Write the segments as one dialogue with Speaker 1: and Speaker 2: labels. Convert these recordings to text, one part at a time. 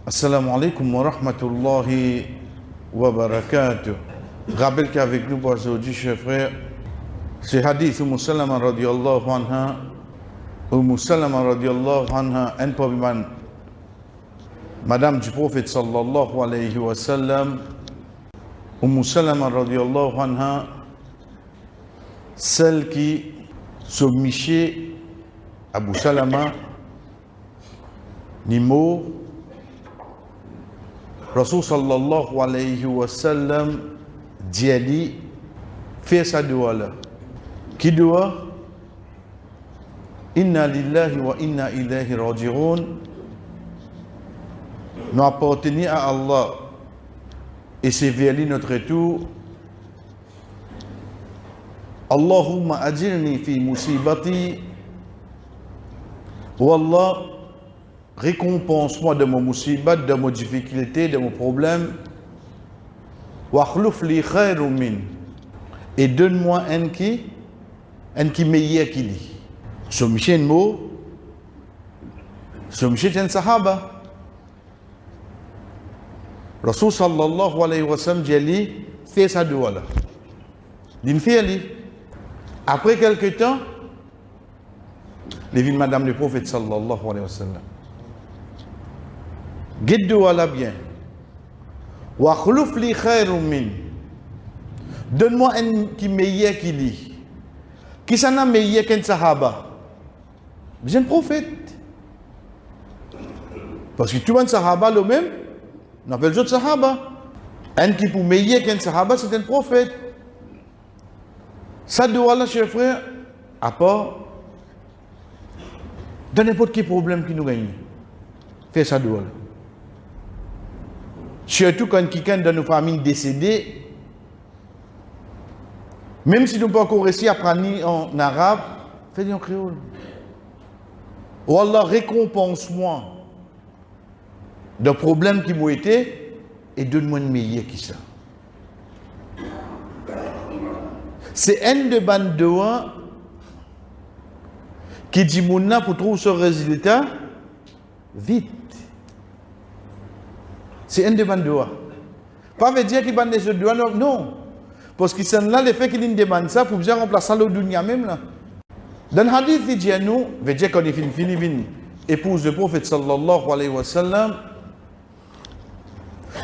Speaker 1: Assalamu alaikum wa rahmatullahi wa barakatuh. Rappelle qu'avec nous pour aujourd'hui, chers frères, c'est hadith Umm Salama radiyallahu anha. Umm Salama radiyallahu anha, un pauvre Madame du prophète sallallahu alayhi wa sallam. Umm Salama radiyallahu anha, celle qui soumichait Abu Salama, Nimo, Rasul sallallahu alayhi wa sallam, dit fait sa doua là. Qui doit? Inna lillahi wa inna ilayhi raji'un. Nous appartenons à Allah et c'est vers lui notre retour. Allahumma ajirni fi musibati. Wallah, récompense-moi de mon musibat, de mon difficulté, de mon problème. Wa akhluf li khayrun min. Et donne-moi un qui meilleur qui dit. Ce monsieur mot, ce monsieur est un sahaba. Rasul sallallahu alayhi wa sallam dit, fais sa doua là. Il fait ali. Après quelque temps, les villes madame le prophète sallallahu alayhi wa sallam. Guide doua là bien. Wa khuluf li khayrun min. Donne-moi un qui meilleur qui lit. Qui s'en a meilleur qu'un sahaba? C'est un prophète. Parce que tout le monde sahaba le même, on appelle les autres sahaba. Un qui pour meilleur qu'un sahaba, c'est un prophète. Ça doit là, chers frères, à part dans n'importe quel problème qui nous gagne. Fais ça doit là. Surtout quand quelqu'un dans nos familles décédé, même si nous n'avons pas encore réussi à prendre en arabe, fais-le en créole. Oh Allah, récompense-moi de problèmes qui m'ont été et donne-moi une meilleure qui ça. C'est un de bandoa qui dit mouna pour trouver ce résultat vite. C'est un de bandoa. Pas veut dire qu'il va des doigts, non. Parce que c'est là le fait qu'il demande ça pour bien remplacer le dunya même là. Dans le hadith, il dit à nous, veut dire qu'on est fini, épouse le prophète sallallahu alayhi wa sallam,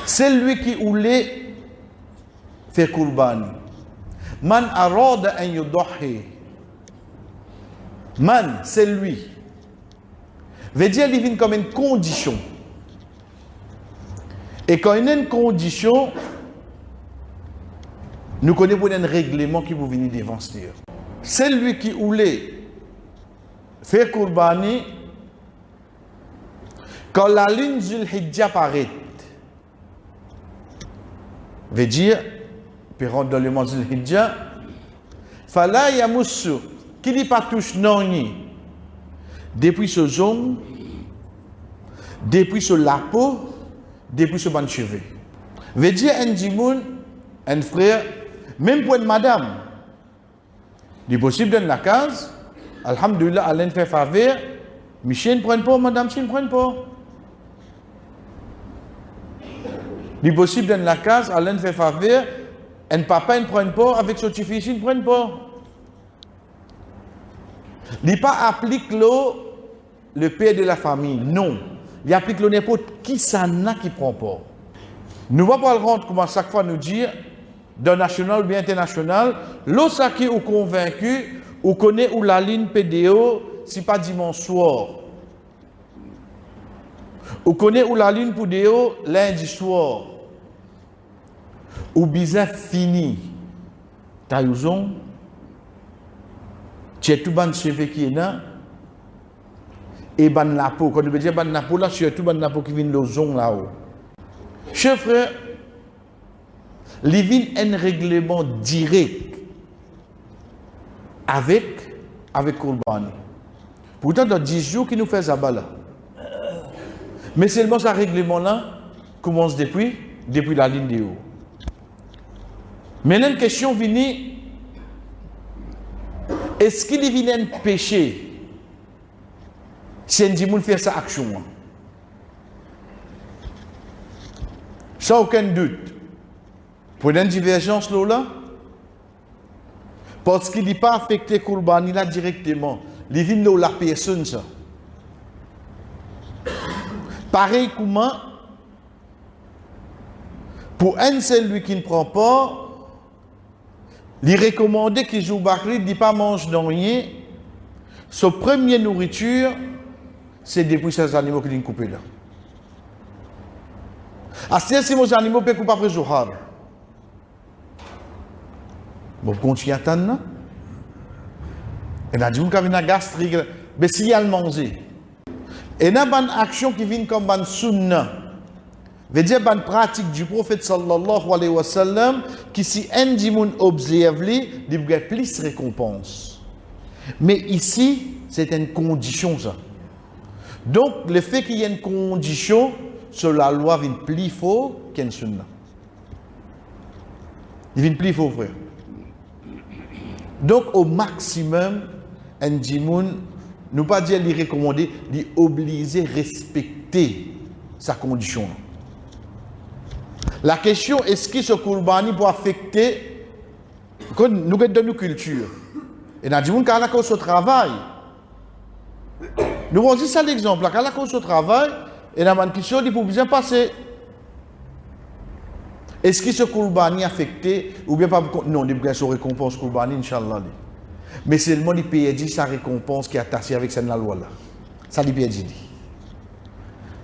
Speaker 1: c'est lui qui voulait faire kurbani. Man arada an yudahi. Man, c'est lui. Veut dire qu'il vient comme une condition. Et quand il y a une condition, nous connaissons un règlement qui vous vient d'évancer. C'est lui qui voulait faire kurbani quand la lune Zulhijja paraît. Veut dire, puis rentre dans le mois Zulhijja, fala yamussu, qui dit pas touche non ni, depuis ce zone, depuis ce lapo, depuis ce ban cheveux. Veut dire un dimoun, un frère, même pour une madame, il est possible dans la case, alhamdulillah, Alain fait faveur, Michel ne prend pas, madame, si ne prend pas. Il est possible dans la case, Alain fait faveur, un papa ne prend pas, avec son petit-fils, il ne prend pas. Il n'est pas applique le père de la famille, non. Il applique n'importe qui ça n'a qui prend pas. Nous ne voyons pas le rendre, comment chaque fois nous dire, d'un national ou bien international, l'autre qui est convaincu, ou connaît où la ligne PDO, si pas dimanche soir. Ou connaît où la ligne PDO, lundi soir. Ou bizarre fini. Tayouzon, tu es tout ban cheveux qui est là, et ban la peau. Quand on veut dire ban la peau là, c'est tout ban la peau qui vient de zone là-haut. Chers frères, il y a un règlement direct avec Kurbani. Pourtant, dans 10 jours, qui nous fait ça là. Mais seulement ce règlement-là commence depuis la ligne de haut. Maintenant, une question vient, est-ce qu'il y a un péché si un dimoun fait sa action? sans aucun doute. Pour une divergence là, parce qu'il n'est pas affecté Kourbani là directement. Il vient de la personne ça. Pareil comment, pour un seul lui qui ne prend pas, il recommandé qu'il joue Bakri, il ne dit pas mange dans rien. Sa première nourriture, c'est depuis ces animaux qui sont coupés là. Si ces animaux peuvent couper après Zohar. Bon, continuez à attendre. Et là, dit qu'on a une gastrique, mais si elle mange. Et il y a une action qui vient comme une sunna. Veut dire une pratique du prophète sallallahu alayhi wa sallam qui si un dimoun observe lui, il y a plus de récompense. Mais ici, c'est une condition ça. Donc, le fait qu'il y ait une condition, sur la loi vient plus fort qu'une sunna. Il vient plus fort, frère. Donc, au maximum, un dimoun, nous pas dire les recommander, les obliger à respecter sa condition. La question, est-ce que ce Kourbani peut affecter, quand nous avons dans nos cultures, et nous avons dit qu'à la cause du travail, nous avons dit ça l'exemple, qu'à la cause du travail, et nous avons une question, il faut bien passer. Est-ce que ce Kourbani affecté, ou bien pas, non, il y a une récompense Kourbani, Inch'Allah. Mais seulement il peut dire sa récompense qui est attachée avec cette loi-là. Ça, il peut dire.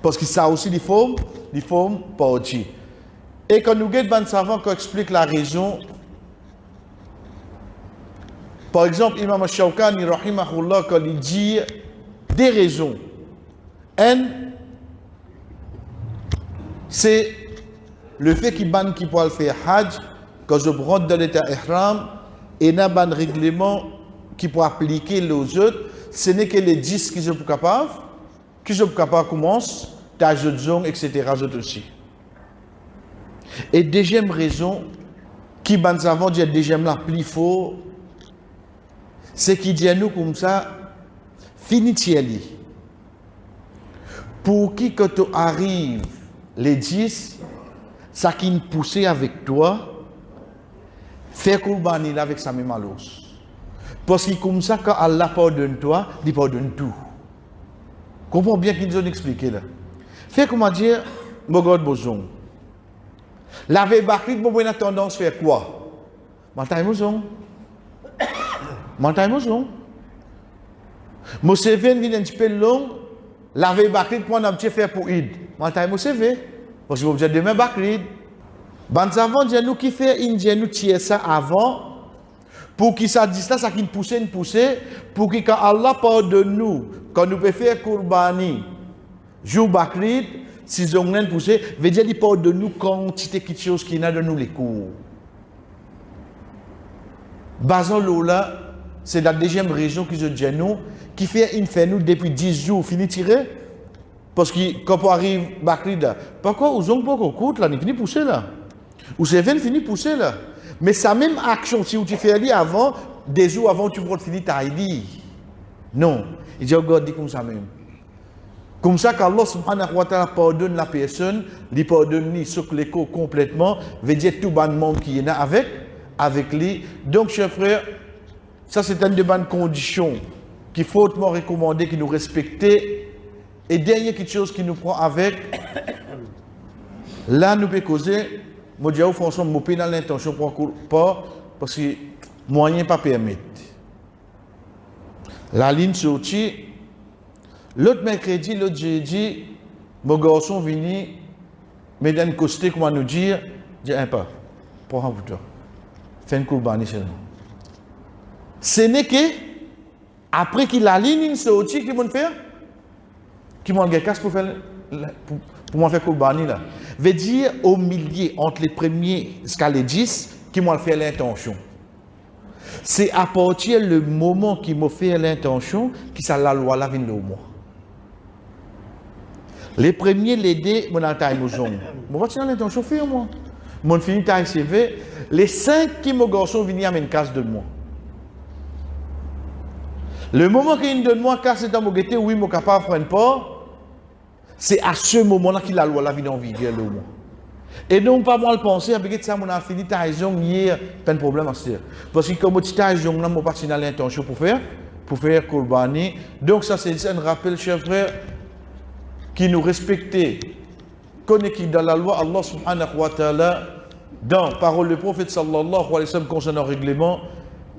Speaker 1: Parce que ça aussi, il faut pas dire. Et quand nous avons un savant qui explique la raison, par exemple, Imam Shawkani, rahimahullah, quand il dit des raisons. Un, c'est le fait qu'il ban qui peut faire Hajj, quand je rentre dans l'état ihram, et n'a pas de règlement qui peut appliquer les autres, ce n'est que les 10 qui sont capables, commencent, tâche de zone, etc. aussi. Et deuxième raison, qui ban savant dit deuxième la plus fort, c'est qu'il dit à nous comme ça, finitieli. Pour qui quand tu arrives les 10, ça qui nous pousse avec toi, faire Kourbani là avec sa même alos. Parce que comme ça, quand Allah pardonne toi, il pardonne tout. Comprends bien qu'ils ont expliqué là. Fais comment dire, Mogod Bozon. La veille Bakri, vous avez tendance à faire quoi? Mantaï Mozon. Mantaï Mozon. Moseven vient un petit peu long. La veille Bakri, pour un petit faire pour Id. Mantaï Moseven. Parce que vous avez demain Bakri. Ban savant dit nous qui fait indien nous tirer ça avant pour qu'il ça dise là ça qui nous pousse pour que quand Allah pardonne nous quand nous pouvons faire Kourbani jour Bakrid si on a poussé veut dire il pardonne nous quantité quelque chose qui n'a de nous les cours. Basant là c'est la deuxième région qui se dit nous qui fait nous depuis 10 jours fini tirer parce que quand on arrive Bakrid pourquoi ils ont pas coûte là il finit pousser là. Ou c'est fini pousser là. Mais sa même action, si tu fais aller avant, des jours avant, tu peux finir ta ID. Non. Il dit, regarde, dit comme ça même. Comme ça, qu'Allah subhanahu wa ta'ala pardonne la personne, il pardonne sur l'écho complètement, veut dire tout le monde qui est là avec lui. Donc, chers frères, ça c'est une des bonnes conditions qu'il faut hautement recommander, qu'il nous respecter. Et dernière quelque chose qui nous prend avec, là, nous pouvons causer. Moi, je dis, François, je n'ai pas l'intention pas parce que moyen pas permettre. La ligne sortie, l'autre mercredi, l'autre jeudi, mon garçon venu, me donne costé, comment nous dire, je dis, pas, prends un bouton, fais une Kourbani chez nous. Ce n'est que, après qu'il la ligne sortie, qu'il m'a fait, qu'il m'a fait casse pour faire, pour m'en faire Kourbani là. Veut dire au milieu, entre les premiers jusqu'à les 10, qui m'ont fait l'intention. C'est à partir du moment qui m'a fait l'intention, qui ça la loi là vient de moi. Les premiers, les deux, mon altaï mouzon. Moi, je l'intention faire moi. Mon fini taille CV. Les 5 qui m'ont garçon viennent à une casse de moi. Le moment qu'ils donnent moi casse dans mon guetté, oui, mon capable de prendre pas. C'est à ce moment-là que la loi la vient en vigueur le mois. Et non pas mal penser avec ça mon a fini ta raison hier pas de problème à ça parce que comme tu as raison là mon parti dans l'intention pour faire Qurbani. Donc ça c'est un rappel chers frères qui nous respecter connaît qui dans la loi Allah subhanahu wa ta'ala dans parole du prophète sallallahu alayhi wa sallam concernant le règlement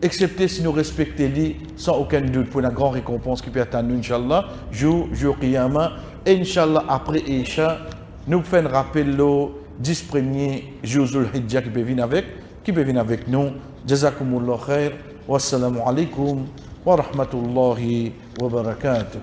Speaker 1: excepté si nous respectons lui sans aucun doute pour la grande récompense qui peut attendre Inch'Allah jour Qiyamah et Inch'Allah après Isha nous faisons un rappel le 10 premiers jours Zul Hijjah qui peut venir avec nous. Jazakumullah khair. Wassalamu alaikum wa rahmatullahi wa barakatuh.